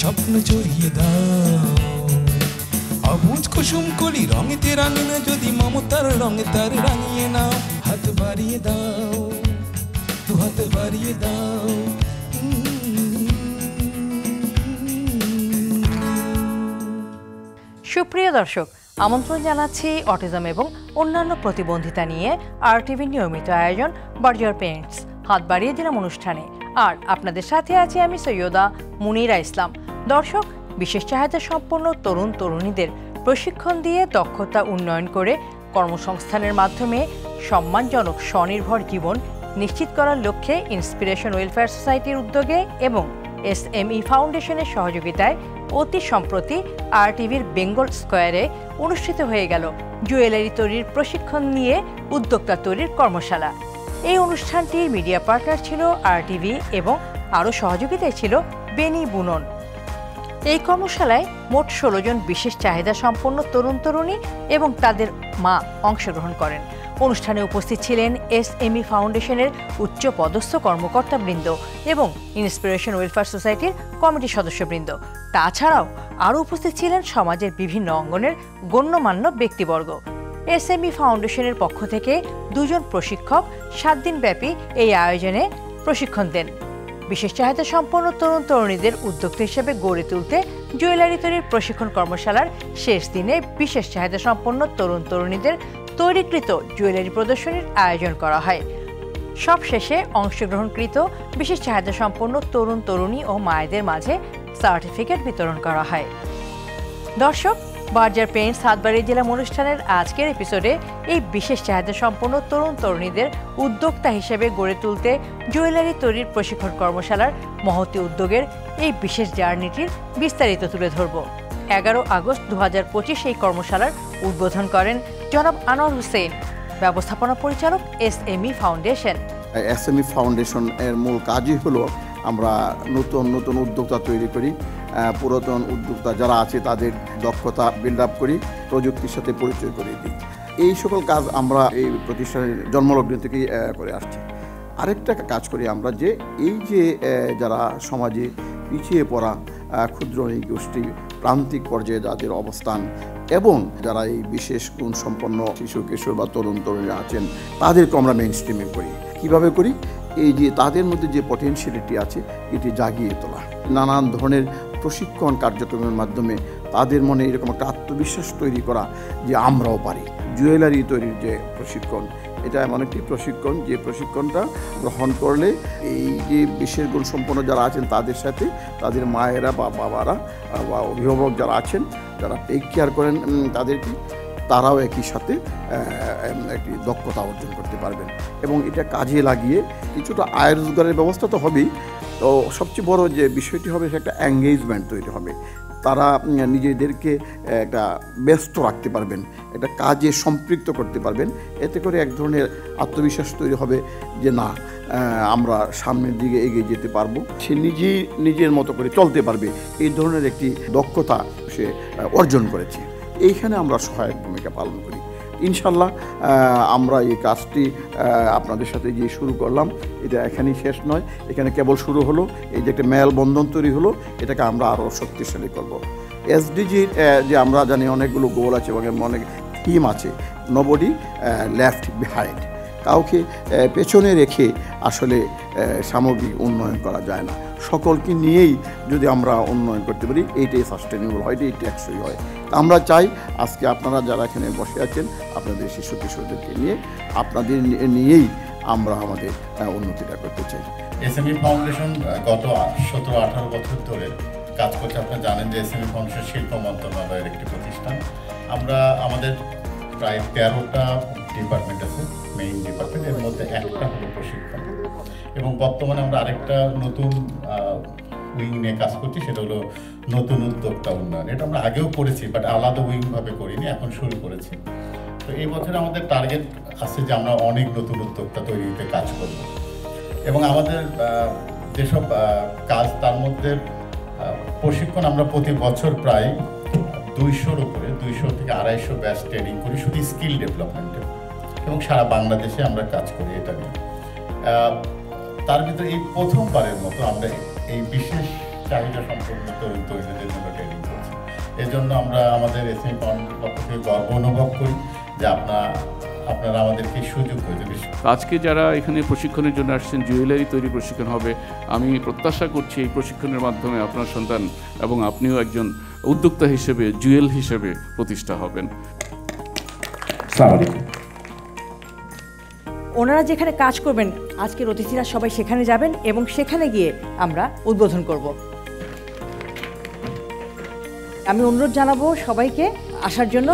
স্বপ্ন জড়িয়ে দাও অবুঝ কুসুম কলি রঙেতে রাঙানো যদি মমতার রঙে তার রাঙিয়ে নাও হাত বাড়িয়ে দাও দু হাত বাড়িয়ে দাও সুপ্রিয় দর্শক আমন্ত্রণ জানাচ্ছি অটিজম এবং অন্যান্য প্রতিবন্ধিতা নিয়ে RTV নিয়মিত আয়োজন বার্জার পেইন্টস হাত বাড়িয়ে দিলাম অনুষ্ঠানে আর আপনাদের সাথে আছি আমি সৈয়দা মুনিরা ইসলাম। দর্শক বিশেষ চাহিদা সম্পন্ন তরুণ তরুণীদের প্রশিক্ষণ দিয়ে দক্ষতা উন্নয়ন করে কর্মসংস্থানের মাধ্যমে সম্মানজনক স্বনির্ভর জীবন নিশ্চিত করার লক্ষ্যে ইন্সপিরেশন ওয়েলফেয়ার সোসাইটির উদ্যোগে এবং SME ফাউন্ডেশনের সহযোগিতায় অতি সম্প্রতি RTVর বেঙ্গল স্কয়ারে অনুষ্ঠিত হয়ে গেল জুয়েলারি তৈরির প্রশিক্ষণ নিয়ে উদ্যোক্তা তৈরির কর্মশালা। এই অনুষ্ঠানটির মিডিয়া পার্টনার ছিল RTV এবং আরও সহযোগিতায় ছিল বেনি বুনন। এই কর্মশালায় মোট 16 জন বিশেষ চাহিদা সম্পন্ন তরুণ তরুণী এবং তাদের মা অংশগ্রহণ করেন। অনুষ্ঠানে উপস্থিত ছিলেন SME ফাউন্ডেশনের উচ্চ পদস্থ কর্মকর্তাবৃন্দ এবং ইন্সপিরেশন ওয়েলফেয়ার সোসাইটির কমিটি সদস্যবৃন্দ। তাছাড়াও আরও উপস্থিত ছিলেন সমাজের বিভিন্ন অঙ্গনের গণ্যমান্য ব্যক্তিবর্গ। SME ফাউন্ডেশনের পক্ষ থেকে 2 জন প্রশিক্ষক 7 দিনব্যাপী এই আয়োজনে প্রশিক্ষণ দেন। বিশেষ চাহিদা সম্পন্ন তরুণ তরুণীদের উদ্যোক্তা হিসেবে গড়ে তুলতে জুয়েলারি তৈরির প্রশিক্ষণ কর্মশালার শেষ দিনে বিশেষ চাহিদা সম্পন্ন তরুণ তরুণীদের তৈরিকৃত জুয়েলারি প্রদর্শনীর আয়োজন করা হয়। সবশেষে অংশগ্রহণকৃত বিশেষ চাহিদা সম্পন্ন তরুণ তরুণী ও মায়েদের মাঝে সার্টিফিকেট বিতরণ করা হয়। দর্শক বার্জার পেইন্টস হাত বাড়িয়ে দিলাম অনুষ্ঠানের আজকের এপিসোডে এই বিশেষ চাহিদা সম্পন্ন তরুণ তরুণীদের উদ্যোক্তা হিসেবে গড়ে তুলতে জুয়েলারি তৈরির প্রশিক্ষণ কর্মশালার মহতী উদ্যোগের এই বিশেষ জার্নিটির বিস্তারিত তুলে ধরব। 11 আগস্ট 2025 এই কর্মশালার উদ্বোধন করেন জনাব আনোয়ার হোসেন, ব্যবস্থাপনা পরিচালক SME ফাউন্ডেশন। SME ফাউন্ডেশন এর মূল কাজই হলো আমরা নতুন নতুন উদ্যোক্তা তৈরি করি, পুরাতন উদ্যোক্তা যারা আছে তাদের দক্ষতা বিল্ড আপ করি, প্রযুক্তির সাথে পরিচয় করে দিই। এই সকল কাজ আমরা এই প্রতিষ্ঠানের জন্মলগ্ন থেকেই করে আসছি। আরেকটা কাজ করি আমরা যে এই যে যারা সমাজে পিছিয়ে পড়া ক্ষুদ্র গোষ্ঠী প্রান্তিক পর্যায়ে যাদের অবস্থান এবং যারা এই বিশেষ গুণ সম্পন্ন শিশু কিশোর বা তরুণ তরুণীরা আছেন তাদেরকে আমরা মেইন স্ট্রিমিং করি। কীভাবে করি? এই যে তাদের মধ্যে যে পটেনশিয়ালিটি আছে এটি জাগিয়ে তোলা, নানান ধরনের প্রশিক্ষণ কার্যক্রমের মাধ্যমে তাদের মনে এরকম একটা আত্মবিশ্বাস তৈরি করা যে আমরাও পারি। জুয়েলারি তৈরির যে প্রশিক্ষণ, এটা এমন একটি প্রশিক্ষণ যে প্রশিক্ষণটা গ্রহণ করলে এই যে বিশেষ গুণ সম্পন্ন যারা আছেন তাদের সাথে তাদের মায়েরা বা বাবারা বা অভিভাবক যারা আছেন যারা টেক কেয়ার করেন তাদেরকে, তারাও একই সাথে একটি দক্ষতা অর্জন করতে পারবেন এবং এটা কাজে লাগিয়ে কিছুটা আয় রোজগারের ব্যবস্থা তো হবেই। তো সবচেয়ে বড় যে বিষয়টি হবে সে একটা এঙ্গেজমেন্ট তৈরি হবে। তারা নিজেদেরকে একটা ব্যস্ত রাখতে পারবেন, একটা কাজে সম্পৃক্ত করতে পারবেন। এতে করে এক ধরনের আত্মবিশ্বাস তৈরি হবে যে না, আমরা সামনের দিকে এগিয়ে যেতে পারবো, সে নিজেই নিজের মতো করে চলতে পারবে। এই ধরনের একটি দক্ষতা সে অর্জন করেছে। এইখানে আমরা সহায়ক ভূমিকা পালন করি। ইনশাল্লাহ আমরা এই কাজটি আপনাদের সাথে যে শুরু করলাম এটা এখানেই শেষ নয়, এখানে কেবল শুরু হলো। এই যে একটা মেলবন্ধন তৈরি হলো, এটাকে আমরা আরও শক্তিশালী করব। SDGর যে আমরা জানি অনেকগুলো গোল আছে এবং অনেক থিম আছে, নোবডি লেফট বিহাইন্ড, কাউকে পেছনে রেখে আসলে সামগ্রিক উন্নয়ন করা যায় না। সকলকে নিয়েই যদি আমরা উন্নয়ন করতে পারি এইটাই সাস্টেনেবল হয়, এটাই টেকসই হয়। আমরা চাই আজকে আপনারা যারা এখানে বসে আছেন আপনাদের শিশু কিশোরদেরকে নিয়ে, আপনাদের নিয়েই আমরা আমাদের উন্নতিটা করতে চাই। SME ফাউন্ডেশন গত 17-18 বছর ধরে কাজ করছে। আপনারা জানেন যে SME ফাউন্ডেশন শিল্প মন্ত্রণালয়ের একটি প্রতিষ্ঠান। আমরা আমাদের প্রায় 13টা ডিপার্টমেন্ট আছে, মেইন ডিপার্টমেন্ট, এর মধ্যে একটা হলো প্রশিক্ষণ। এবং বর্তমানে আমরা আরেকটা নতুন উইং নিয়ে কাজ করছি, সেটা হলো নতুন উদ্যোক্তা উন্নয়ন। এটা আমরা আগেও করেছি বাট আলাদা উইংভাবে করিনি, এখন শুরু করেছি। তো এই বছর আমাদের টার্গেট আছে যে আমরা অনেক নতুন উদ্যোক্তা তৈরিতে কাজ করব এবং আমাদের যেসব কাজ তার মধ্যে প্রশিক্ষণ আমরা প্রতি বছর প্রায় 200-র উপরে 200 থেকে 250 ব্যাচ ট্রেনিং করি শুধু স্কিল ডেভেলপমেন্টে এবং সারা বাংলাদেশে আমরা কাজ করি এটা নিয়ে। তার ভিতরে এই প্রথমবারের মতো আমরা এই বিশেষ চাহিদা সম্পন্ন তরুণ তরুণীদের জন্য ট্রেনিং করছি। এই জন্য আমরা আমাদের এসএমই ফাউন্ডেশনের পক্ষ থেকে গর্ব অনুভব করি যে আপনারা আমাদেরকে সুযোগ করে দেবেন। আজকে যারা এখানে প্রশিক্ষণের জন্য আসছেন, জুয়েলারি তৈরি প্রশিক্ষণ হবে। আমি প্রত্যাশা করছি এই প্রশিক্ষণের মাধ্যমে আপনার সন্তান এবং আপনিও একজন উদ্যোক্তা হিসেবে, জুয়েল হিসেবে প্রতিষ্ঠা হবেন। ওনারা যেখানে কাজ করবেন, আজকের অতিথিরা সবাই সেখানে যাবেন এবং সেখানে গিয়ে আমরা উদ্বোধন করব। আমি অনুরোধ জানাবো সবাইকে আসার জন্য।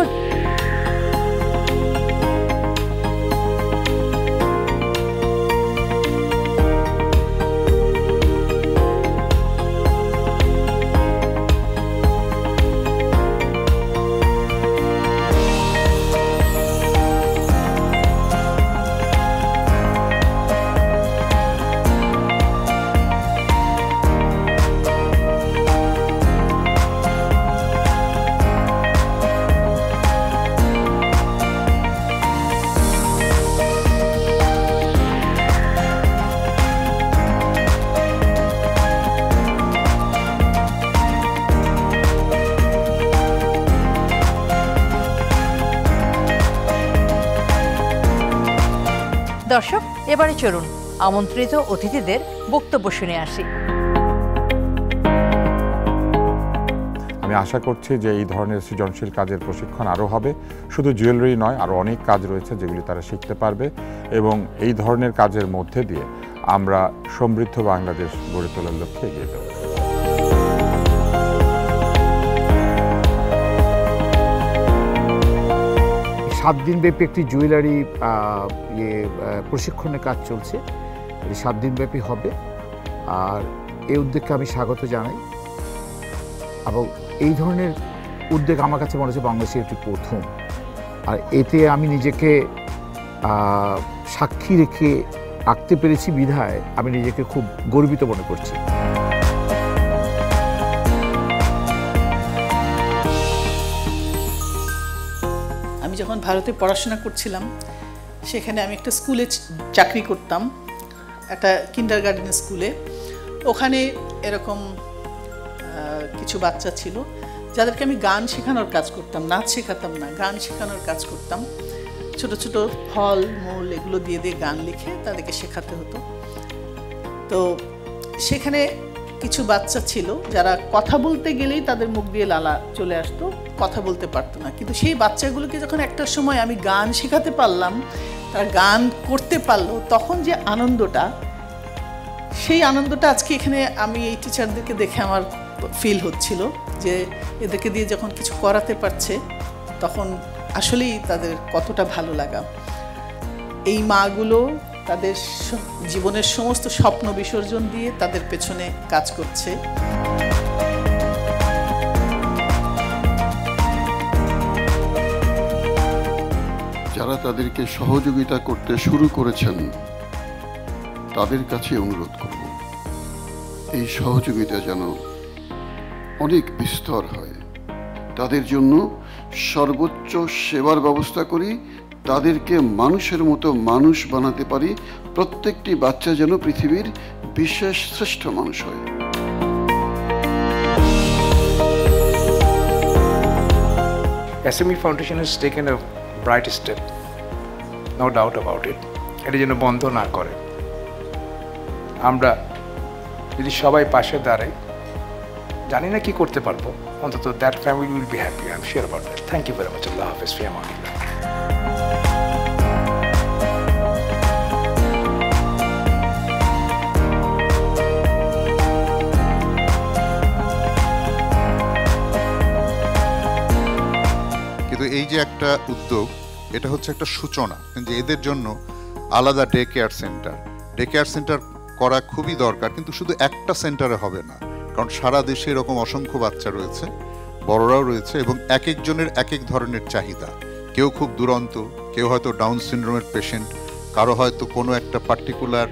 দর্শক, এবারে চলুন আমন্ত্রিত অতিথিদের বক্তব্য শুনে আসি। আমি আশা করছি যে এই ধরনের সৃজনশীল কাজের প্রশিক্ষণ আরও হবে। শুধু জুয়েলারি নয়, আরও অনেক কাজ রয়েছে যেগুলি তারা শিখতে পারবে এবং এই ধরনের কাজের মধ্যে দিয়ে আমরা সমৃদ্ধ বাংলাদেশ গড়ে তোলার লক্ষ্যে এগিয়ে যাব। 7 দিনব্যাপী একটি জুয়েলারি প্রশিক্ষণের কাজ চলছে। এটি 7 দিনব্যাপী হবে, আর এই উদ্যোগকে আমি স্বাগত জানাই। এবং এই ধরনের উদ্যোগ আমার কাছে মনে হচ্ছে বাংলাদেশের একটি প্রথম, আর এতে আমি নিজেকে সাক্ষী রেখে রাখতে পেরেছি বিধায় আমি নিজেকে খুব গর্বিত মনে করছি। আমি যখন ভারতে পড়াশোনা করছিলাম, সেখানে আমি একটা স্কুলে চাকরি করতাম, একটা কিন্ডারগার্টেন স্কুলে। ওখানে এরকম কিছু বাচ্চা ছিল যাদেরকে আমি গান শেখানোর কাজ করতাম, নাচ শেখাতাম না, গান শেখানোর কাজ করতাম। ছোট ছোট ফল মূল এগুলো দিয়ে দিয়ে গান লিখে তাদেরকে শেখাতে হতো। তো সেখানে কিছু বাচ্চা ছিল যারা কথা বলতে গেলেই তাদের মুখ দিয়ে লালা চলে আসতো, কথা বলতে পারতো না। কিন্তু সেই বাচ্চাগুলোকে যখন একটা সময় আমি গান শেখাতে পারলাম, তারা গান করতে পারলো, তখন যে আনন্দটা, সেই আনন্দটা আজকে এখানে আমি এই টিচারদেরকে দেখে আমার ফিল হচ্ছিল যে এদেরকে দিয়ে যখন কিছু করাতে পারছে তখন আসলেই তাদের কতটা ভালো লাগা। এই মাগুলো তাদের জীবনের সমস্ত স্বপ্ন বিসর্জন দিয়ে তাদের পেছনে কাজ করছে। যারা তাদেরকে সহযোগিতা করতে শুরু করেছেন তাদের কাছে অনুরোধ করব, এই সহযোগিতা যেন অনেক বিস্তর হয়, তাদের জন্য সর্বোচ্চ সেবার ব্যবস্থা করি, তাদেরকে মানুষের মতো মানুষ বানাতে পারি, প্রত্যেকটি বাচ্চা যেন পৃথিবীর বিশেষ শ্রেষ্ঠ মানুষ হয়। SME Foundation has taken a bright step, no doubt about it. এটা যেন বন্ধ না করে। আমরা যদি সবাই পাশে দাঁড়াই, জানি না কি করতে পারবো, অন্তত that family will be happy. I'm sure about that. Thank you very much. Allah Hafiz. Fi amanillah. কিন্তু এই যে একটা উদ্যোগ, এটা হচ্ছে একটা সূচনা, যে এদের জন্য আলাদা ডে কেয়ার সেন্টার করা খুবই দরকার। কিন্তু শুধু একটা সেন্টারে হবে না, কারণ সারা দেশে এরকম অসংখ্য বাচ্চা রয়েছে, বড়রাও রয়েছে, এবং এক একজনের এক এক ধরনের চাহিদা। কেউ খুব দুরন্ত, কেউ হয়তো ডাউন সিনড্রোমের পেশেন্ট, কারো হয়তো কোনো একটা পার্টিকুলার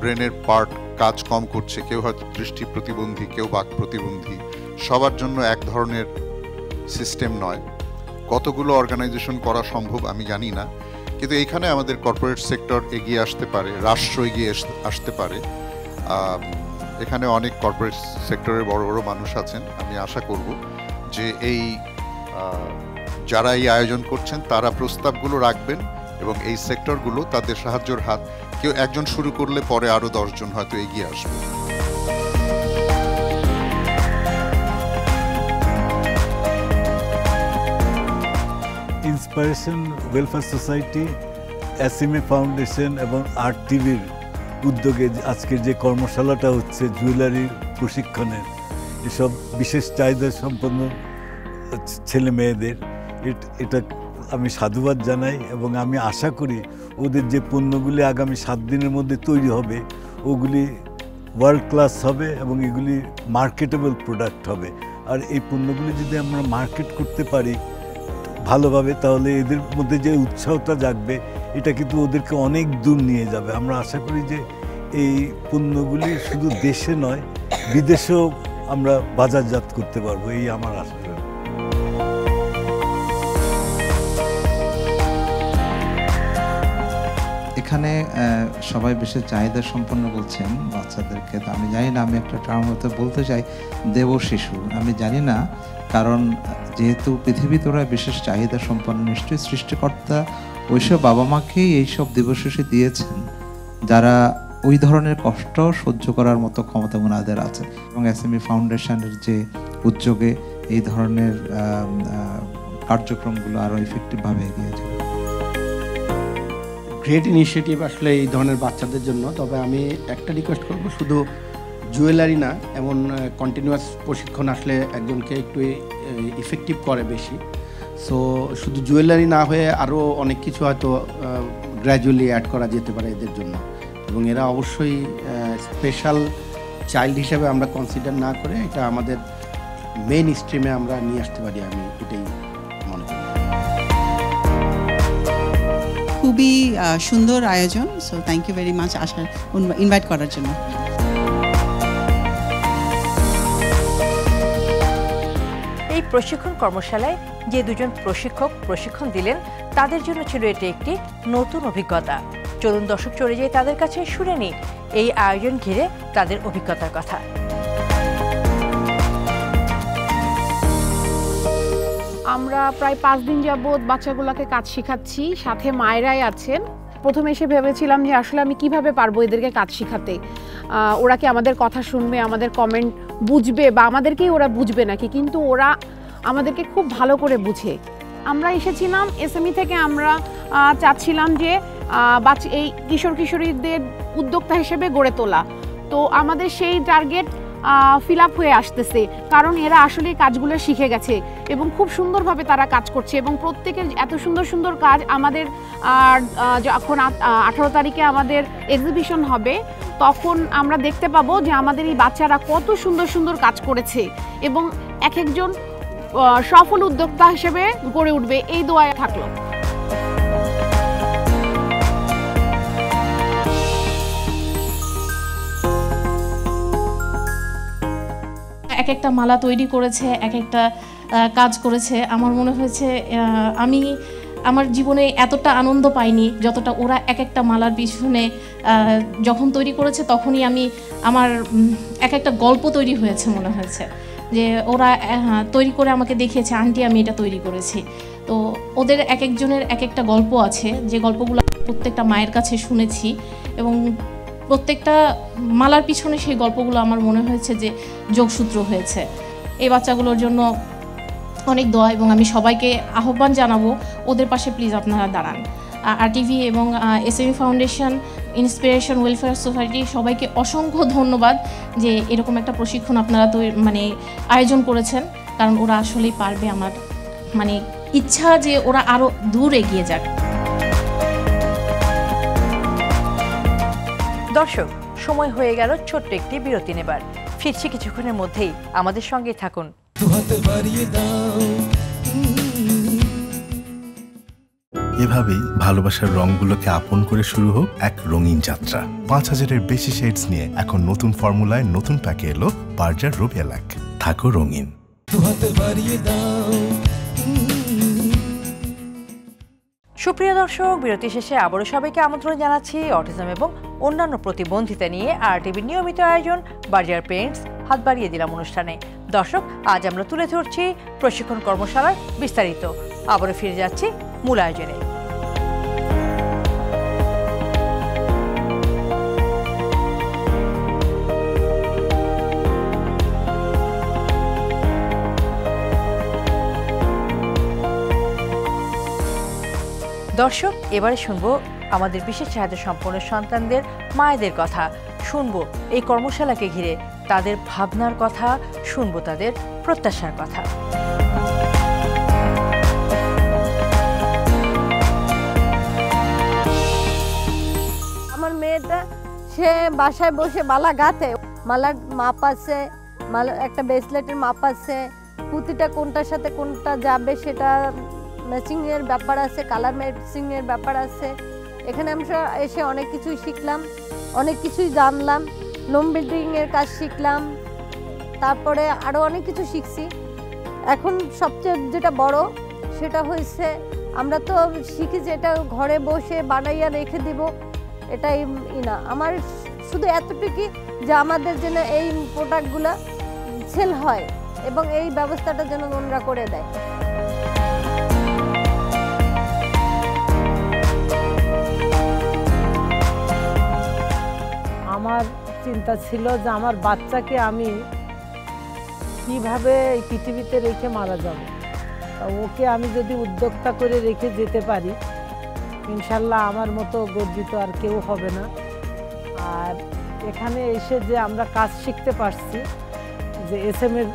ব্রেনের পার্ট কাজ কম করছে, কেউ হয়তো দৃষ্টি প্রতিবন্ধী, কেউ বাক প্রতিবন্ধী। সবার জন্য এক ধরনের সিস্টেম নয়। কতগুলো অর্গানাইজেশন করা সম্ভব আমি জানি না, কিন্তু এইখানে আমাদের কর্পোরেট সেক্টর এগিয়ে আসতে পারে, রাষ্ট্র এগিয়ে আসতে পারে, এখানে অনেক কর্পোরেট সেক্টরের বড় বড় মানুষ আছেন। আমি আশা করব যে এই যারা এই আয়োজন করছেন তারা প্রস্তাবগুলো রাখবেন এবং এই সেক্টরগুলো তাদের সাহায্যের হাত, কেউ একজন শুরু করলে পরে আরও 10 জন হয়তো এগিয়ে আসবে। Inspiration welfare society, SMA foundation এবং আরটিভির উদ্যোগে আজকের যে কর্মশালাটা হচ্ছে জুয়েলারি প্রশিক্ষণের, এসব বিশেষ চাহিদা সম্পন্ন ছেলে মেয়েদের, এটা আমি সাধুবাদ জানাই এবং আমি আশা করি ওদের যে পণ্যগুলি আগামী 7 দিনের মধ্যে তৈরি হবে ওগুলি ওয়ার্ল্ড ক্লাস হবে এবং এগুলি মার্কেটেবল প্রোডাক্ট হবে। আর এই পণ্যগুলি যদি আমরা মার্কেট করতে পারি ভালোভাবে, তাহলে এদের মধ্যে যে উৎসাহটা জাগবে এটা কিন্তু ওদেরকে অনেক দূর নিয়ে যাবে। আমরা আশা করি যে এই পণ্যগুলি শুধু দেশে নয় বিদেশেও আমরা বাজারজাত করতে পারবো, এই আমার আশা। এখানে সবাই বেশি চাহিদা সম্পন্ন বলছেন বাচ্চাদেরকে, তো আমি জানি না, আমি একটা টার্ম হয়তো বলতে চাই দেব শিশু, আমি জানি না, কারণ যেহেতু পৃথিবীতে ওরা বিশেষ চাহিদা সম্পন্ন, নিশ্চয়ই সৃষ্টিকর্তা ওইসব বাবা মাকেই এইসব দেবশিশু দিয়েছেন যারা ওই ধরনের কষ্ট সহ্য করার মতো ক্ষমতা ওনাদের আছে। এবং এসএমই ফাউন্ডেশনের যে উদ্যোগে এই ধরনের কার্যক্রমগুলো আরও ইফেক্টিভভাবে এগিয়ে যাবে। গ্রেট ইনিশিয়েটিভ আসলে এই ধরনের বাচ্চাদের জন্য। তবে আমি একটা রিকোয়েস্ট করব, শুধু জুয়েলারি না, এমন কন্টিনিউয়াস প্রশিক্ষণ আসলে একজনকে একটু ইফেক্টিভ করে বেশি। সো শুধু জুয়েলারি না হয়ে আরও অনেক কিছু হয়তো গ্র্যাজুয়ালি অ্যাড করা যেতে পারে এদের জন্য, এবং এরা অবশ্যই স্পেশাল চাইল্ড হিসেবে আমরা কনসিডার না করে এটা আমাদের মেইন স্ট্রিমে আমরা নিয়ে আসতে পারি, আমি এটাই মনে করি। খুবই সুন্দর আয়োজন, so thank you very much আসার, ইনভাইট করার জন্য। এই প্রশিক্ষণ কর্মশালায় যে দুজন প্রশিক্ষক প্রশিক্ষণ দিলেন তাদের জন্য ছিল এটি একটি নতুন অভিজ্ঞতা। চলুন দর্শক চলে যাই তাদের কাছে, শুনে নিই এই আয়োজন ঘিরে তাদের অভিজ্ঞতার কথা। আমরা প্রায় 5 দিন যাবৎ বাচ্চাগুলোকে কাজ শেখাচ্ছি, সাথে মায়েরাই আছেন। প্রথমে এসে ভেবেছিলাম যে আসলে আমি কিভাবে পারবো এদেরকে কাজ শেখাতে, ওরা কি আমাদের কথা শুনবে, আমাদের কমেন্ট বুঝবে, বা আমাদেরকেই ওরা বুঝবে নাকি, কিন্তু ওরা আমাদেরকে খুব ভালো করে বুঝে। আমরা এসেছিলাম এসএমই থেকে, আমরা চাচ্ছিলাম যে এই কিশোর কিশোরীদের উদ্যোক্তা হিসেবে গড়ে তোলা। তো আমাদের সেই টার্গেট ফিল আপ হয়ে আসতেছে, কারণ এরা আসলে কাজগুলো শিখে গেছে এবং খুব সুন্দরভাবে তারা কাজ করছে, এবং প্রত্যেকের এত সুন্দর সুন্দর কাজ। আমাদের যখন 18 তারিখে আমাদের এক্সিবিশন হবে, তখন আমরা দেখতে পাবো যে আমাদের এই বাচ্চারা কত সুন্দর সুন্দর কাজ করেছে এবং এক একজন সফল উদ্যোক্তা হিসেবে গড়ে উঠবে, এই দোয়ায় থাকলো। এক একটা মালা তৈরি করেছে, এক একটা কাজ করেছে। আমার মনে হয়েছে আমি আমার জীবনে এতটা আনন্দ পাইনি যতটা ওরা এক একটা মালার পিছনে যখন তৈরি করেছে, তখনই আমার এক একটা গল্প তৈরি হয়েছে মনে হয়েছে, যে ওরা তৈরি করে আমাকে দেখিয়েছে, আন্টি আমি এটা তৈরি করেছি। তো ওদের এক একজনের এক একটা গল্প আছে, যে গল্পগুলো প্রত্যেকটা মায়ের কাছে শুনেছি, এবং প্রত্যেকটা মালার পিছনে সেই গল্পগুলো আমার মনে হয়েছে যে যোগসূত্র হয়েছে। এই বাচ্চাগুলোর জন্য অনেক দোয়া, এবং আমি সবাইকে আহ্বান জানাবো ওদের পাশে প্লিজ আপনারা দাঁড়ান। আরটিভি এবং SME foundation, inspiration welfare society, সবাইকে অসংখ্য ধন্যবাদ যে এরকম একটা প্রশিক্ষণ আপনারা আয়োজন করেছেন, কারণ ওরা আসলেই পারবে। আমার ইচ্ছা যে ওরা আরও দূর এগিয়ে যাক। দর্শক, সময় হয়ে গেল ছোট্ট একটি বিরতি নেবার। ফিরছি কিছুক্ষণের মধ্যেই, আমাদের সঙ্গে থাকুন। এভাবেই ভালোবাসার রঙগুলোকে আপন করে শুরু হোক এক রঙিন যাত্রা। 5000-এর বেশি শেডস নিয়ে এখন নতুন ফর্মুলায় নতুন প্যাকে এলো বার্জার রুবিয়া ল্যাক। থাকো রঙিন। সুপ্রিয় দর্শক, বিরতি শেষে আবারও সবাইকে আমন্ত্রণ জানাচ্ছি অটিজম এবং অন্যান্য প্রতিবন্ধিতা নিয়ে আরটিভির নিয়মিত আয়োজন বার্জার পেইন্টস হাত বাড়িয়ে দিলাম অনুষ্ঠানে। দর্শক, আজ আমরা তুলে ধরছি প্রশিক্ষণ কর্মশালার বিস্তারিত। আবারও ফিরে যাচ্ছি মূল আয়োজনে। দর্শক, এবারে শুনবো আমাদের বিশেষ চাহিদা সম্পন্ন সন্তানদের মায়েদের কথা, শুনবো এই কর্মশালাকে ঘিরে তাদের ভাবনার কথা, শুনবো তাদের প্রত্যাশার কথা। আমার মেয়েটা সে বাসায় বসে মালা গাঁথে, মালার মাপ আছে, মালা একটা ব্রেসলেটের মাপ আছে, পুঁতিটা কোনটার সাথে কোনটা যাবে সেটা ম্যাচিংয়ের ব্যাপার আছে, কালার ম্যাচিংয়ের ব্যাপার আছে। এখানে আমরা এসে অনেক কিছুই শিখলাম, অনেক কিছুই জানলাম, লোম বিল্ডিংয়ের কাজ শিখলাম, তারপরে আরও অনেক কিছু শিখছি। এখন সবচেয়ে যেটা বড় সেটা হয়েছে আমরা তো শিখি যে এটা ঘরে বসে বানাইয়া রেখে দিব, এটাই না। আমার শুধু এতটুকুই যে আমাদের যেন এই প্রোডাক্টগুলো সেল হয় এবং এই ব্যবস্থাটা যেন ওনারা করে দেয়। আমার চিন্তা ছিল যে আমার বাচ্চাকে আমি কিভাবে এই পৃথিবীতে রেখে মারা যাব, ওকে আমি যদি উদ্যোক্তা করে রেখে যেতে পারি ইনশাল্লাহ আমার মতো গর্বিত আর কেউ হবে না। আর এখানে এসে যে আমরা কাজ শিখতে পারছি, যে এসএমের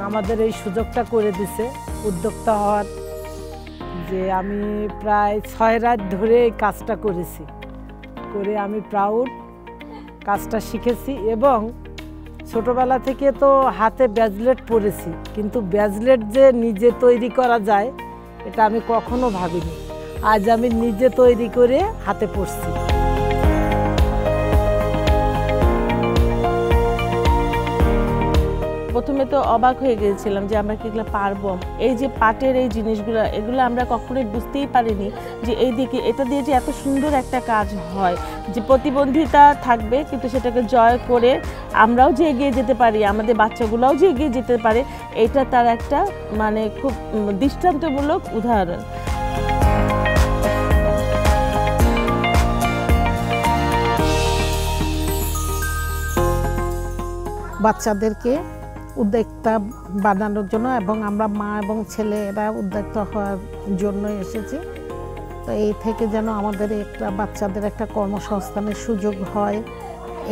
আমাদের এই সুযোগটা করে দিছে উদ্যোক্তা হওয়ার, যে আমি প্রায় 6 রাত ধরে এই কাজটা করেছি, করে আমি প্রাউড কাজটা শিখেছি। এবং ছোটবেলা থেকে তো হাতে ব্রেসলেট পরেছি, কিন্তু ব্রেসলেট যে নিজে তৈরি করা যায় এটা আমি কখনো ভাবিনি। আজ আমি নিজে তৈরি করে হাতে পরছি। প্রথমে তো অবাক হয়ে গিয়েছিলাম যে আমরা কিগুলো পারবো। এই যে পাটের এই জিনিসগুলো, এগুলো আমরা কখনোই বুঝতেই পারিনি যে এই দিকে এটা দিয়ে যে এত সুন্দর একটা কাজ হয়, যে প্রতিবন্ধিতা থাকবে কিন্তু সেটাকে জয় করে আমরাও যে এগিয়ে যেতে পারি, আমাদের বাচ্চাগুলোও যে এগিয়ে যেতে পারে, এটা তার একটা মানে খুব দৃষ্টান্তমূলক উদাহরণ। বাচ্চাদেরকে উদ্যোক্তা বানানোর জন্য এবং আমরা মা এবং ছেলে এরা উদ্যোক্তা হওয়ার জন্য এসেছি। তো এই থেকে যেন আমাদের একটা বাচ্চাদের একটা কর্মসংস্থানের সুযোগ হয়,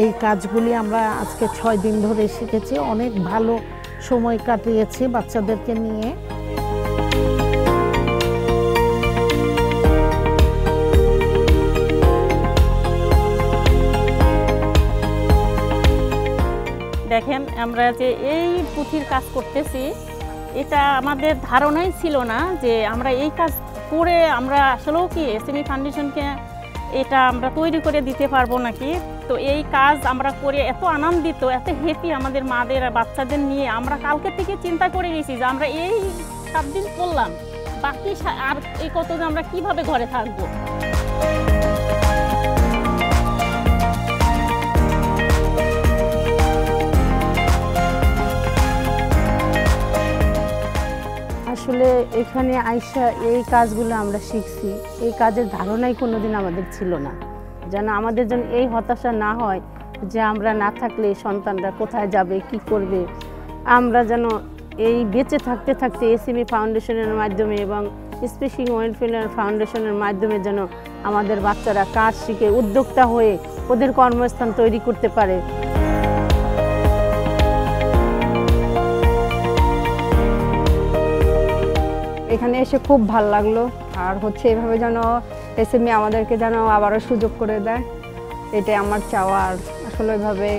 এই কাজগুলি আমরা আজকে 6 দিন ধরে শিখেছি। অনেক ভালো সময় কাটিয়েছি বাচ্চাদেরকে নিয়ে। দেখেন, আমরা যে এই পুঁথির কাজ করতেছি, এটা আমাদের ধারণাই ছিল না যে আমরা এই কাজ করে আমরা আসলেও কি এসএমই ফাউন্ডেশনকে এটা আমরা তৈরি করে দিতে পারবো নাকি। তো এই কাজ আমরা করে এত আনন্দিত, এত হ্যাপি আমাদের মাদের আর বাচ্চাদের নিয়ে। আমরা কালকে থেকে চিন্তা করে গেছি যে আমরা এই 7 দিন করলাম, বাকি আর এই কতদিন আমরা কিভাবে ঘরে থাকবো। আসলে এখানে আইসা এই কাজগুলো আমরা শিখছি, এই কাজের ধারণাই কোনোদিন আমাদের ছিল না। যেন আমাদের যেন এই হতাশা না হয় যে আমরা না থাকলে সন্তানরা কোথায় যাবে, কি করবে। আমরা যেন এই বেঁচে থাকতে থাকতে এসএমই ফাউন্ডেশনের মাধ্যমে এবং স্পেশিং ওয়েলফেয়ার ফাউন্ডেশনের মাধ্যমে যেন আমাদের বাচ্চারা কাজ শিখে উদ্যোক্তা হয়ে ওদের কর্মস্থান তৈরি করতে পারে। এখানে এসে খুব ভালো লাগলো। আর হচ্ছে এভাবে যেন এসএমই আমাদেরকে যেন আবারও সুযোগ করে দেয়, এটাই আমার চাওয়া। আর আসলে ওইভাবে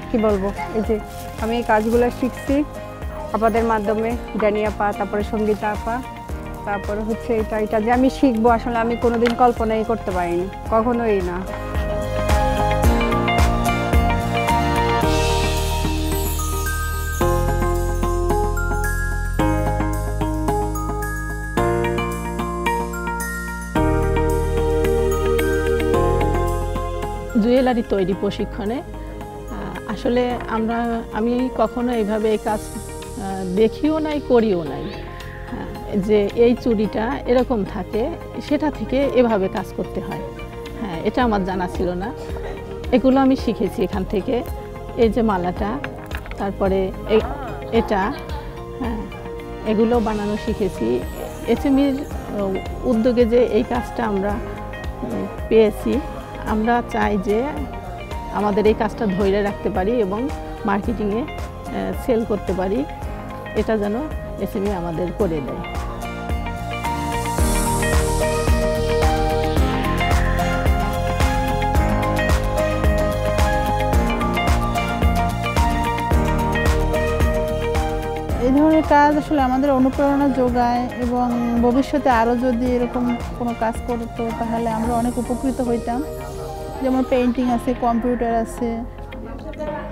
কি বলবো, এই যে আমি এই কাজগুলো শিখছি আপনাদের মাধ্যমে, জানি আপা, তারপরে সঙ্গীতা আপা, তারপরে হচ্ছে এটা যে আমি শিখবো, আসলে আমি কোনোদিন কল্পনাই করতে পারিনি, কখনোই না। জুয়েলারি তৈরি প্রশিক্ষণে। আসলে আমি কখনো এইভাবে এই কাজ দেখিও নাই, করিও নাই, যে এই চুড়িটা এরকম থাকে, সেটা থেকে এভাবে কাজ করতে হয়। হ্যাঁ, এটা আমার জানা ছিল না। এগুলো আমি শিখেছি এখান থেকে। এই যে মালাটা, তারপরে এটা, হ্যাঁ, এগুলো বানানো শিখেছি। এসএমইর উদ্যোগে যে এই কাজটা আমরা পেয়েছি, আমরা চাই যে আমাদের এই কাজটা ধরে রাখতে পারি এবং মার্কেটিংয়ে সেল করতে পারি, এটা যেন এসএমই আমাদের করে দেয়। এই ধরনের কাজ আসলে আমাদের অনুপ্রেরণা যোগায় এবং ভবিষ্যতে আরও যদি এরকম কোনো কাজ করতো তাহলে আমরা অনেক উপকৃত হইতাম। যেমন পেইন্টিং আছে, কম্পিউটার আছে,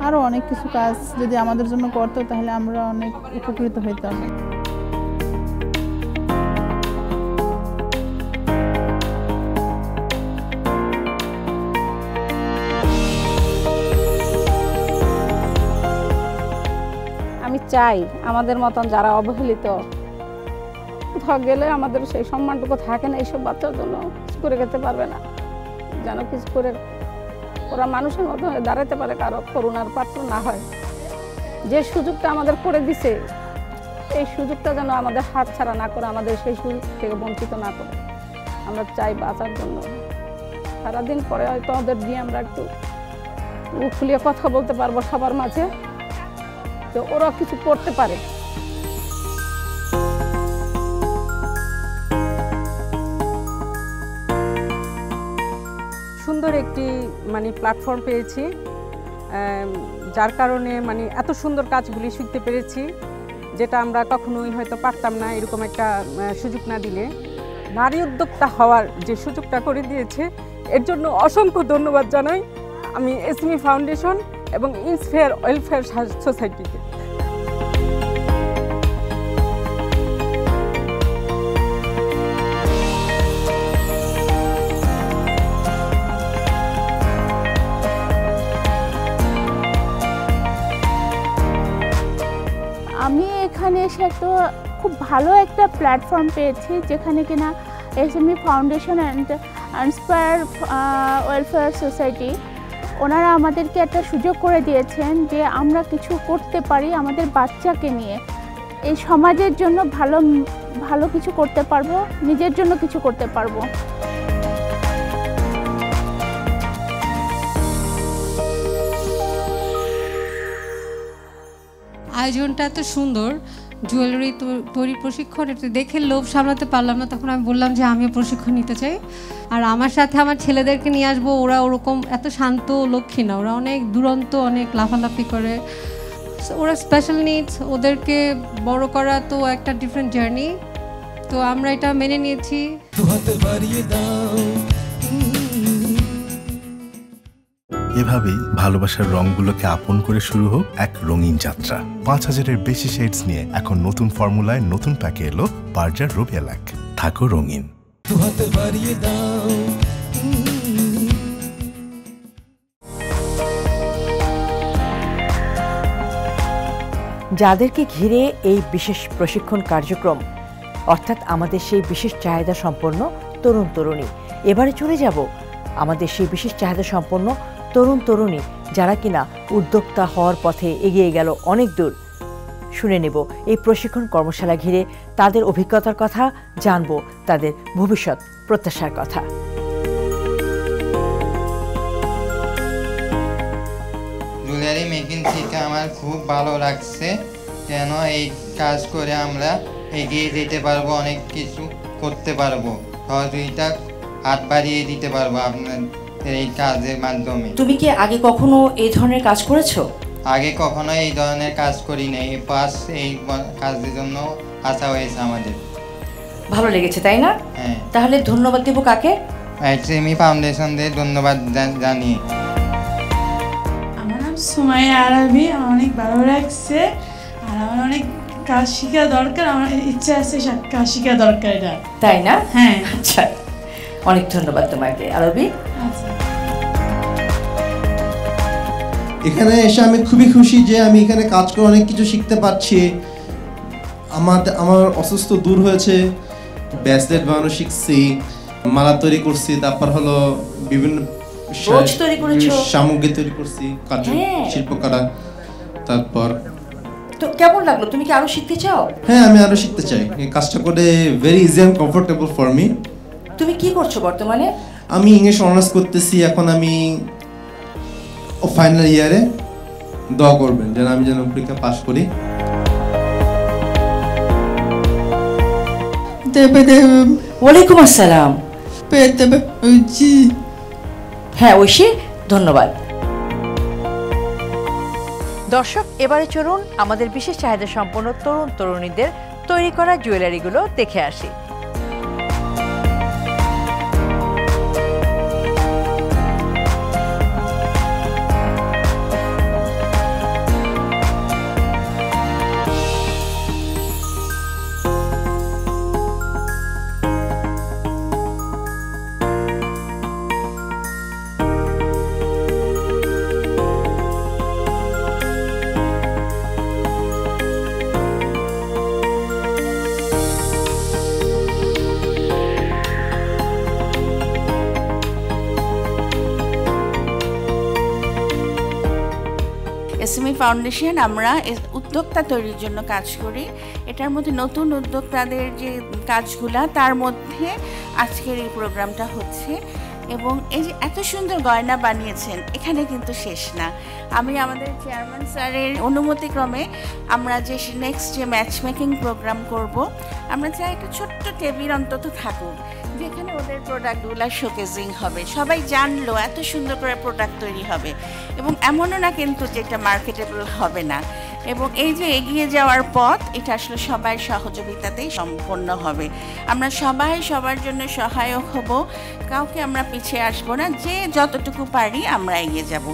আরও অনেক কিছু কাজ যদি আমাদের জন্য করতো তাহলে আমরা অনেক উপকৃত হইতাম। আমি চাই আমাদের মতন যারা অবহেলিত, কোথাও গেলে আমাদের সেই সম্মানটুকু থাকে না, এইসব বাচ্চার জন্য কিছু করে খেতে পারবে না, যেন কিছু করে ওরা মানুষের মতো দাঁড়াতে পারে, কারো করুণার পাত্র না হয়। যে সুযোগটা আমাদের করে দিছে, এই সুযোগটা যেন আমাদের হাত ছাড়া না করে, আমাদের সেই সুযোগ থেকে বঞ্চিত না করে। আমরা চাই বাঁচার জন্য। সারাদিন পরে হয়তো ওদের নিয়ে আমরা একটু খুলিয়ে কথা বলতে পারবো সবার মাঝে, তো ওরা কিছু করতে পারে। সুন্দর একটি প্ল্যাটফর্ম পেয়েছি, যার কারণে এত সুন্দর কাজগুলি শিখতে পেরেছি, যেটা আমরা কখনোই হয়তো পারতাম না এরকম একটা সুযোগ না দিলে। নারী উদ্যোক্তা হওয়ার যে সুযোগটা করে দিয়েছে, এর জন্য অসংখ্য ধন্যবাদ জানাই আমি এসএমই ফাউন্ডেশন এবং ইন্সপায়ার ওয়েলফেয়ার সোসাইটিকে। আমি এখানে এসে খুব ভালো একটা প্ল্যাটফর্ম পেয়েছি, যেখানে কিনা SME foundation and inspire welfare society ওনারা আমাদেরকে একটা সুযোগ করে দিয়েছেন যে আমরা কিছু করতে পারি আমাদের বাচ্চাকে নিয়ে। এই সমাজের জন্য ভালো ভালো কিছু করতে পারবো, নিজের জন্য কিছু করতে পারবো। আয়োজনটা এত সুন্দর, জুয়েলারি তৈরি প্রশিক্ষণ, এটা দেখে লোভ সামলাতে পারলাম না। তখন আমি বললাম যে আমিও প্রশিক্ষণ নিতে চাই, আর আমার সাথে আমার ছেলেদেরকে নিয়ে আসবো। ওরা ওরকম এত শান্ত লক্ষ্মী না, ওরা অনেক দুরন্ত, অনেক লাফালাফি করে। ওরা স্পেশাল নিডস, ওদেরকে বড় করা তো একটা ডিফারেন্ট জার্নি। তো আমরা এটা মেনে নিয়েছি। এভাবেই ভালোবাসার রঙগুলোকে আপন করে শুরু হোক এক রঙিন যাত্রা। 5000-এর বেশি শেডস নিয়ে এখন নতুন ফর্মুলায় নতুন প্যাকে এলো বার্জার রুবিয়া ল্যাক। থাকো রঙিন। যাদেরকে ঘিরে এই বিশেষ প্রশিক্ষণ কার্যক্রম, অর্থাৎ আমাদের সেই বিশেষ চাহিদা সম্পন্ন তরুণ তরুণী। এবারে চলে যাব আমাদের সেই বিশেষ চাহিদা সম্পন্ন তরুণ তরুণী যারা কিনা উদ্যোক্তা হওয়ার পথে এগিয়ে গেল অনেক দূর। শুনে নেব এই প্রশিক্ষণ কর্মশালা ঘিরে তাদের অভিজ্ঞতার কথা, জানব তাদের ভবিষ্যৎ প্রত্যাশার কথা। জুয়েলারি মেকিং শিখে আমার খুব ভালো লাগছে, কেন এই কাজ করে আমরা এগিয়ে যেতে পারবো, অনেক কিছু করতে পারবো, সহযোগিতা হাত বাড়িয়ে দিতে পারবো আপনার এই কাজের মাধ্যমে। তুমি কি আগে কখনো এই ধরনের কাজ করেছো? আগে কখনো এই ধরনের কাজ করি নাই, এই কাজের জন্য আসা হয়েছে আমাদের। ভালো লেগেছে তাই না? হ্যাঁ। তাহলে ধন্যবাদ দেব কাকে? এসএমই ফাউন্ডেশনদের ধন্যবাদ জানিয়ে। আমার নাম সুমাইয়া আরবি, আমার অনেক ভালো লাগছে, আর আমার অনেক কাজ শেখা দরকার, আমার ইচ্ছা আছে কাজ শেখা দরকার এটা। তাই না? হ্যাঁ। আচ্ছা, অনেক ধন্যবাদ তোমাকে আরবি। আচ্ছা। এখানে এসে আমি খুবই খুশি যে আমি এখানে কাজ করে অনেক কিছু শিখতে পারছি। আমার অসুস্থ দূর হয়েছে, ব্রেসলেট বানানো শিখছি, মালা তৈরি করছি, তারপর হলো বিভিন্ন সামগ্রী তৈরি করছি, শিল্পকলা। তারপর তো কেমন লাগলো? তুমি কি আরো শিখতে চাও? হ্যাঁ, আমি আরো শিখতে চাই। এই কাজটা করে very easy and comfortable for me. তুমি কি করছো বর্তমানে? আমি ইংলিশ অনার্স করতেছি, এখন আমি ফাইনাল ইয়ারে। দোয়া করবেন যেন আমি পরীক্ষা পাস করি। ওয়ালাইকুম আসসালাম। হ্যাঁ ঐশী, ধন্যবাদ। দর্শক, এবারে চলুন আমাদের বিশেষ চাহিদা সম্পন্ন তরুণ তরুণীদের তৈরি করা জুয়েলারিগুলো দেখে আসি। এসএমই ফাউন্ডেশন আমরা উদ্যোক্তা তৈরির জন্য কাজ করি। এটার মধ্যে নতুন উদ্যোক্তাদের যে কাজগুলা, তার মধ্যে আজকের এই প্রোগ্রামটা হচ্ছে। এবং এই যে এত সুন্দর গয়না বানিয়েছেন, এখানে কিন্তু শেষ না। আমি আমাদের চেয়ারম্যান স্যারের অনুমতিক্রমে আমরা যে নেক্সট যে ম্যাচ মেকিং প্রোগ্রাম করব, আমরা চাই একটা ছোট্ট টেবিল অন্তত থাকুক, যেখানে ওদের প্রোডাক্টগুলো শোকেজিং হবে, সবাই জানলো এত সুন্দর করে প্রোডাক্ট তৈরি হবে। এবং এমনও না কিন্তু যেটা মার্কেটেবল হবে না। এবং এই যে এগিয়ে যাওয়ার পথ, এটা আসলে সবাই সহযোগিতাতেই সম্পন্ন হবে। আমরা সবাই সবার জন্য সহায়ক হব, কাউকে আমরা পিছিয়ে আসবো না। যে যতটুকু পারি আমরা এগিয়ে যাব।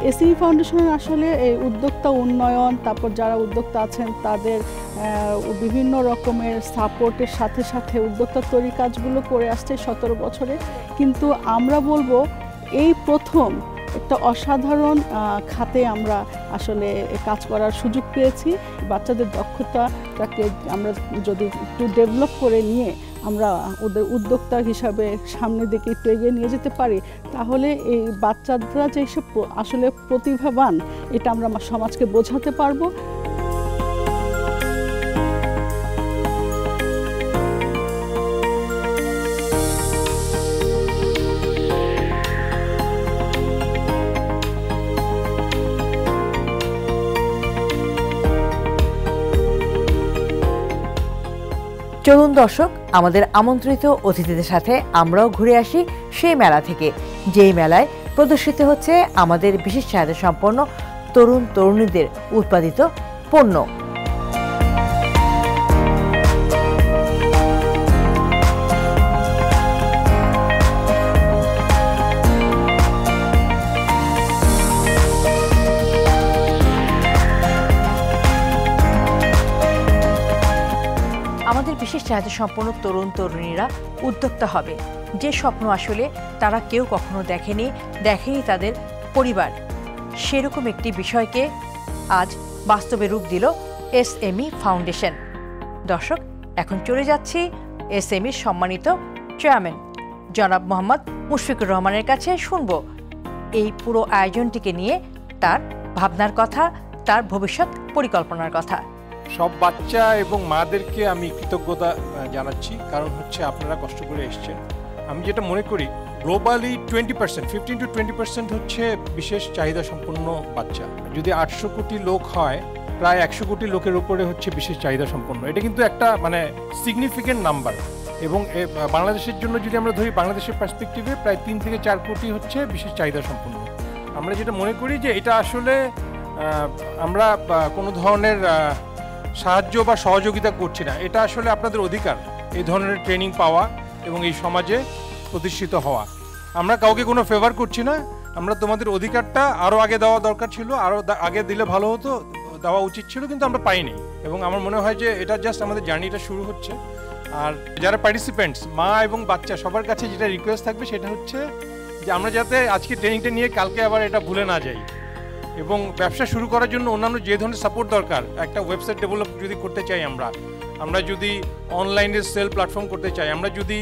এসএমই ফাউন্ডেশনের আসলে এই উদ্যোক্তা উন্নয়ন, তারপর যারা উদ্যোক্তা আছেন তাদের বিভিন্ন রকমের সাপোর্টের সাথে সাথে উদ্যোক্তা তৈরি কাজগুলো করে আসছে 17 বছরে। কিন্তু আমরা বলবো এই প্রথম একটা অসাধারণ খাতে আমরা আসলে কাজ করার সুযোগ পেয়েছি। বাচ্চাদের দক্ষতাটাকে আমরা যদি একটু ডেভেলপ করে নিয়ে আমরা ওদের উদ্যোক্তা হিসাবে সামনের দিকে একটু এগিয়ে নিয়ে যেতে পারি, তাহলে এই বাচ্চারা যে আসলে প্রতিভাবান, এটা আমরা সমাজকে বোঝাতে পারবো। চলুন দর্শক, আমাদের আমন্ত্রিত অতিথিদের সাথে আমরাও ঘুরে আসি সেই মেলা থেকে, যেই মেলায় প্রদর্শিত হচ্ছে আমাদের বিশেষ চাহিদা সম্পন্ন তরুণ তরুণীদের উৎপাদিত পণ্য। আমাদের বিশেষ চাহিদা সম্পন্ন তরুণ তরুণীরা উদ্যোক্তা হবে, যে স্বপ্ন আসলে তারা কেউ কখনো দেখেনি তাদের পরিবার, সেরকম একটি বিষয়কে আজ বাস্তবে রূপ দিল এসএমই ফাউন্ডেশন। দর্শক, এখন চলে যাচ্ছি এসএমইর সম্মানিত চেয়ারম্যান জনাব মোহাম্মদ মুশফিকুর রহমানের কাছে, শুনব এই পুরো আয়োজনটিকে নিয়ে তার ভাবনার কথা, তার ভবিষ্যৎ পরিকল্পনার কথা। সব বাচ্চা এবং মাদেরকে আমি কৃতজ্ঞতা জানাচ্ছি, কারণ হচ্ছে আপনারা কষ্ট করে এসছেন। আমি যেটা মনে করি গ্লোবালি 20%, 15 to 20% হচ্ছে বিশেষ চাহিদা সম্পন্ন বাচ্চা। যদি 800 কোটি লোক হয়, প্রায় 100 কোটি লোকের উপরে হচ্ছে বিশেষ চাহিদা সম্পন্ন। এটা কিন্তু একটা সিগনিফিকেন্ট নাম্বার। এবং বাংলাদেশের জন্য যদি আমরা ধরি, বাংলাদেশের পার্সপেক্টিভে প্রায় 3 থেকে 4 কোটি হচ্ছে বিশেষ চাহিদা সম্পন্ন। আমরা যেটা মনে করি যে এটা আসলে আমরা কোনো ধরনের সাহায্য বা সহযোগিতা করছি না, এটা আসলে আপনাদের অধিকার এই ধরনের ট্রেনিং পাওয়া এবং এই সমাজে প্রতিষ্ঠিত হওয়া। আমরা কাউকে কোনো ফেভার করছি না, আমরা তোমাদের অধিকারটা আরও আগে দেওয়া দরকার ছিল, আরও আগে দিলে ভালো হতো, দেওয়া উচিত ছিল, কিন্তু আমরা পাইনি। এবং আমার মনে হয় যে এটা জাস্ট আমাদের জার্নিটা শুরু হচ্ছে। আর যারা পার্টিসিপেন্টস মা এবং বাচ্চা সবার কাছে যেটা রিকোয়েস্ট থাকবে সেটা হচ্ছে যে আমরা যাতে আজকে ট্রেনিংটা নিয়ে কালকে আবার এটা ভুলে না যাই, এবং ব্যবসা শুরু করার জন্য অন্যান্য যে ধরনের সাপোর্ট দরকার, একটা ওয়েবসাইট ডেভেলপ যদি করতে চাই আমরা যদি অনলাইনে সেল প্ল্যাটফর্ম করতে চাই, আমরা যদি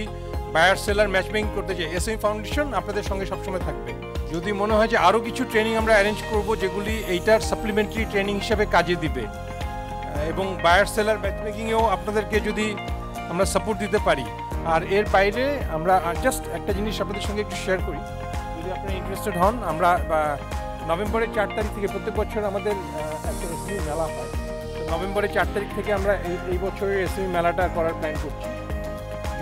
বায়ার সেলার ম্যাচমেকিং করতে চাই, এসএমই ফাউন্ডেশন আপনাদের সঙ্গে সবসময় থাকবে। যদি মনে হয় যে আরও কিছু ট্রেনিং আমরা অ্যারেঞ্জ করব যেগুলি এইটার সাপ্লিমেন্টারি ট্রেনিং হিসেবে কাজে দিবে, এবং বায়ার সেলার ম্যাচমেকিংয়েও আপনাদেরকে যদি আমরা সাপোর্ট দিতে পারি। আর এর বাইরে আমরা জাস্ট একটা জিনিস আপনাদের সঙ্গে একটু শেয়ার করি, যদি আপনারা ইন্টারেস্টেড হন, আমরা নভেম্বরের 4 তারিখ থেকে প্রত্যেক বছর আমাদের একটা এসএমই মেলা হয়। তো নভেম্বরের 4 তারিখ থেকে আমরা এই বছরের এসএমই মেলাটা করার প্ল্যান করছি।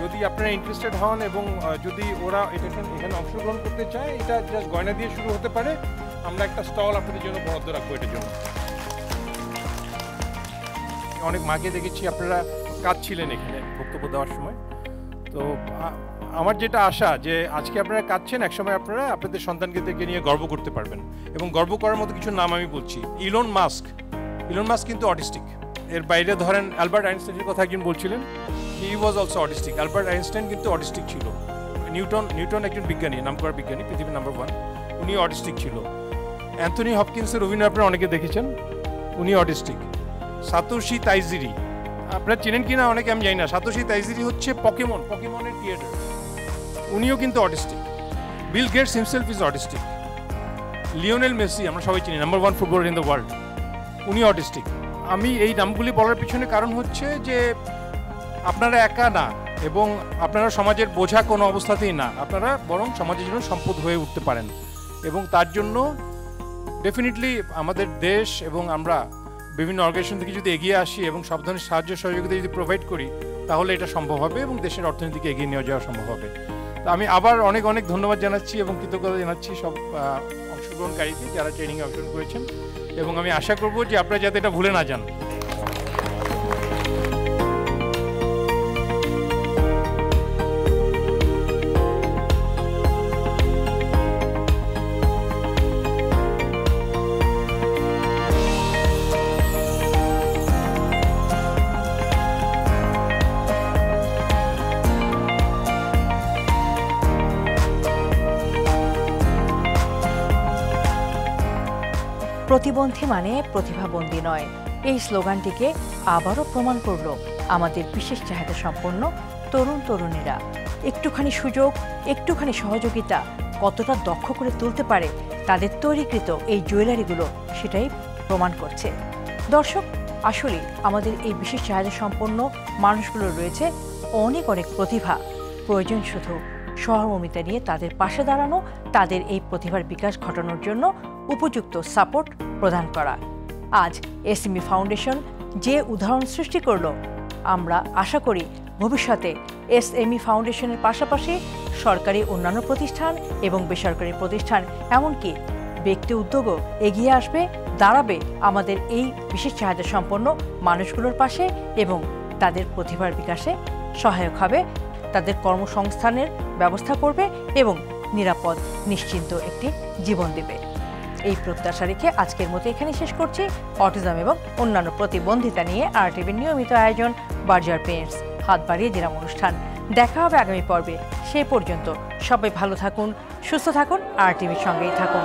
যদি আপনারা ইন্টারেস্টেড হন এবং যদি ওরা এখানে অংশগ্রহণ করতে চায়, এটা জাস্ট গয়না দিয়ে শুরু হতে পারে। আমরা একটা স্টল আপনাদের জন্য বরাদ্দ রাখবো এটার জন্য। অনেক মাকে দেখেছি আপনারা কাজ ছিলেন এখানে বক্তব্য দেওয়ার সময়। তো আমার যেটা আশা যে আজকে আপনারা কাঁদছেন, একসময় আপনারা আপনাদের সন্তানকে নিয়ে গর্ব করতে পারবেন, এবং গর্ব করার মতো কিছু নাম আমি বলছি। ইলন মাস্ক কিন্তু অটিস্টিক। এর বাইরে ধরেন অ্যালবার্ট আইনস্টাইনের কথা একজন বলছিলেন, he was also autistic. Albert Einstein কিন্তু অটিস্টিক ছিল। নিউটন একজন বিজ্ঞানী, নামকরা বিজ্ঞানী, পৃথিবীর নাম্বার 1, উনি অটিস্টিক ছিল। অ্যান্থনি হপকিন্সের অভিনয় আপনারা অনেকে দেখেছেন, উনি অটিস্টিক। সাতোশি তাইজিরি আপনারা চেনেন কিনা অনেকে আমি জানি না। সাতোশি তাইজিরি হচ্ছে পকেমনের ক্রিয়েটর, উনিও কিন্তু autistic. Bill Gates himself is autistic. Lionel Messi আমরা সবাই চিনি, number 1 footballer in the world, উনি অটিস্টিক। আমি এই নামগুলি বলার পিছনে কারণ হচ্ছে যে আপনারা একা না, এবং আপনারা সমাজের বোঝা কোনো অবস্থাতেই না, আপনারা বরং সমাজের জন্য সম্পদ হয়ে উঠতে পারেন। এবং তার জন্য ডেফিনেটলি আমাদের দেশ এবং আমরা বিভিন্ন অর্গানাইজেশন থেকে যদি এগিয়ে আসি এবং সব ধরনের সাহায্য সহযোগিতা যদি প্রোভাইড করি, তাহলে এটা সম্ভব হবে এবং দেশের অর্থনীতিকে এগিয়ে নিয়ে যাওয়া সম্ভব হবে। তো আমি আবার অনেক অনেক ধন্যবাদ জানাচ্ছি এবং কৃতজ্ঞতা জানাচ্ছি সব অংশগ্রহণকারীকে যারা ট্রেনিংয়ে অংশগ্রহণ করেছেন, এবং আমি আশা করব যে আপনারা যাতে এটা ভুলে না যান। প্রতিবন্ধী মানে প্রতিভাবন্দী নয়, এই স্লোগানটিকে আবারও প্রমাণ করল আমাদের বিশেষ চাহিদা সম্পন্ন তরুণ তরুণীরা। একটুখানি সুযোগ, একটুখানি সহযোগিতা কতটা দক্ষ করে তুলতে পারে তাদের তৈরিকৃত এই জুয়েলারিগুলো, সেটাই প্রমাণ করছে। দর্শক, আসলে আমাদের এই বিশেষ চাহিদা সম্পন্ন মানুষগুলোর রয়েছে অনেক অনেক প্রতিভা। প্রয়োজন শুধু সহমর্মিতা নিয়ে তাদের পাশে দাঁড়ানো, তাদের এই প্রতিভার বিকাশ ঘটানোর জন্য উপযুক্ত সাপোর্ট প্রদান করা। আজ এসএমই ফাউন্ডেশন যে উদাহরণ সৃষ্টি করল, আমরা আশা করি ভবিষ্যতে এসএমই ফাউন্ডেশনের পাশাপাশি সরকারি অন্যান্য প্রতিষ্ঠান এবং বেসরকারি প্রতিষ্ঠান, এমনকি ব্যক্তি উদ্যোগও এগিয়ে আসবে, দাঁড়াবে আমাদের এই বিশেষ চাহিদা সম্পন্ন মানুষগুলোর পাশে এবং তাদের প্রতিভার বিকাশে সহায়ক হবে, তাদের কর্মসংস্থানের ব্যবস্থা করবে এবং নিরাপদ নিশ্চিন্ত একটি জীবন দেবে। এই প্রত্যাশা রেখে আজকের মতো এখানে শেষ করছি। অটিজম এবং অন্যান্য প্রতিবন্ধিতা নিয়ে আরটিভির নিয়মিত আয়োজন বার্জার পেইন্টস হাত বাড়িয়ে দিলাম অনুষ্ঠান। দেখা হবে আগামী পর্বে। সে পর্যন্ত সবাই ভালো থাকুন, সুস্থ থাকুন, আরটিভির সঙ্গেই থাকুন।